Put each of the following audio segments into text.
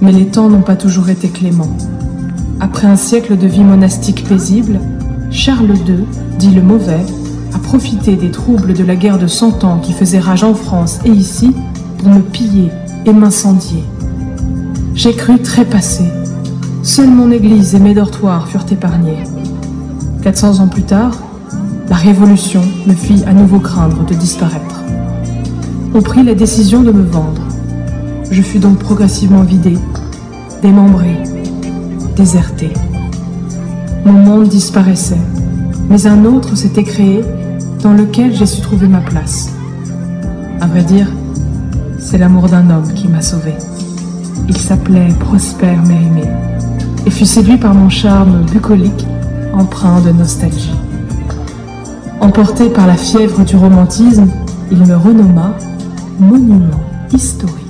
Mais les temps n'ont pas toujours été cléments. Après un siècle de vie monastique paisible, Charles II, dit le Mauvais, a profité des troubles de la guerre de 100 ans qui faisait rage en France et ici pour me piller et m'incendier. J'ai cru trépasser. Seule mon église et mes dortoirs furent épargnés. 400 ans plus tard, la Révolution me fit à nouveau craindre de disparaître. On prit la décision de me vendre. Je fus donc progressivement vidé, démembré, déserté. Mon monde disparaissait, mais un autre s'était créé dans lequel j'ai su trouver ma place. À vrai dire, c'est l'amour d'un homme qui m'a sauvé. Il s'appelait Prosper Mérimée et fut séduit par mon charme bucolique, empreint de nostalgie. Emporté par la fièvre du romantisme, il me renomma monument historique.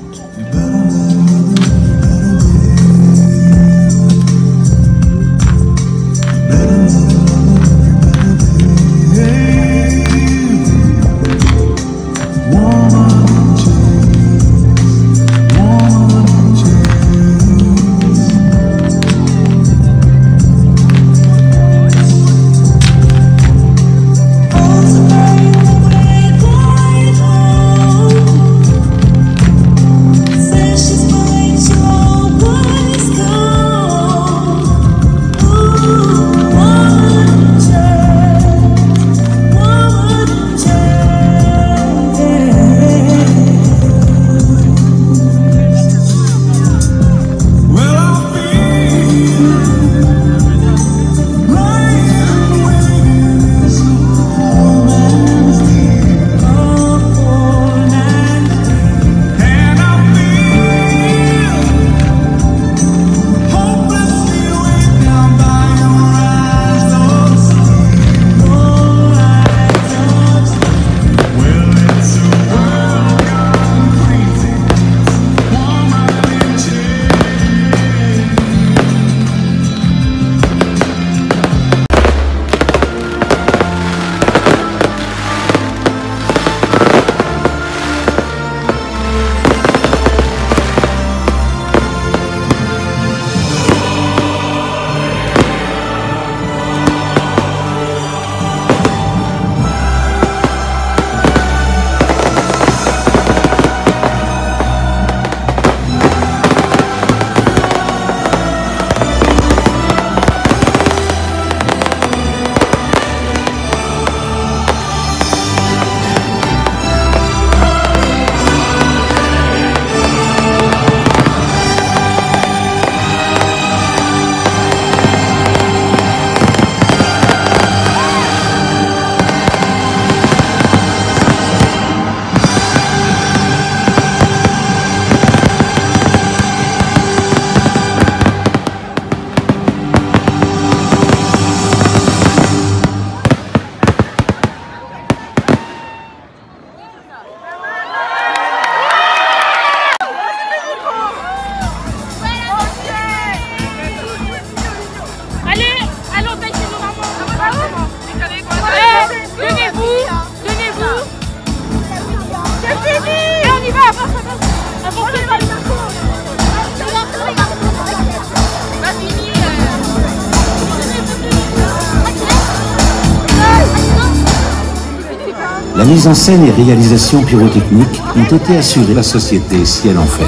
La mise en scène et réalisation pyrotechnique ont été assurées par la société Ciel en Fête.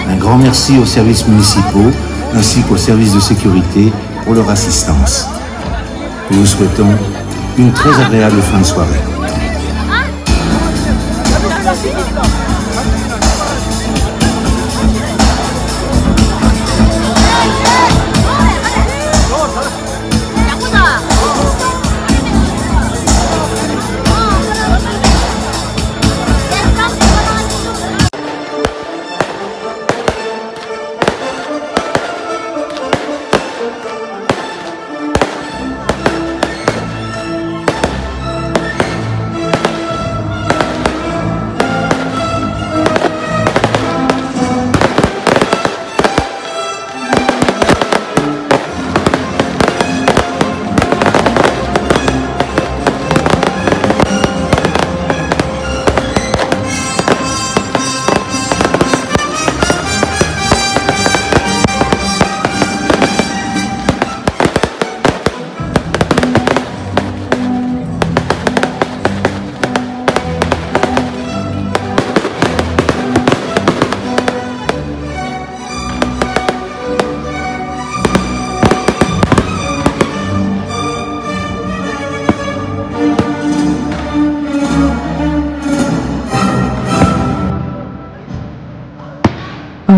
Un grand merci aux services municipaux ainsi qu'aux services de sécurité pour leur assistance. Nous vous souhaitons une très agréable fin de soirée.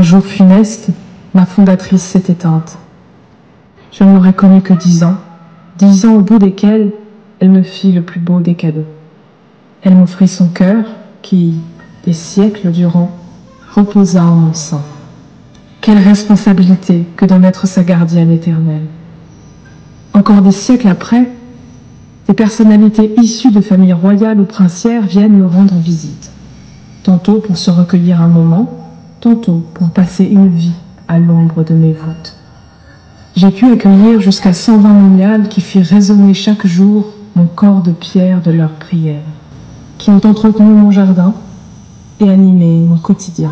jour funeste, ma fondatrice s'est éteinte. Je n'aurais connu que 10 ans au bout desquels elle me fit le plus beau des cadeaux. Elle m'offrit son cœur qui, des siècles durant, reposa en mon sein. Quelle responsabilité que d'en être sa gardienne éternelle. Encore des siècles après, des personnalités issues de familles royales ou princières viennent me rendre visite. Tantôt pour se recueillir un moment, tantôt pour passer une vie à l'ombre de mes voûtes. J'ai pu accueillir jusqu'à 120 moniales qui firent résonner chaque jour mon corps de pierre de leurs prières, qui ont entretenu mon jardin et animé mon quotidien.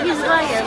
Biz var ya.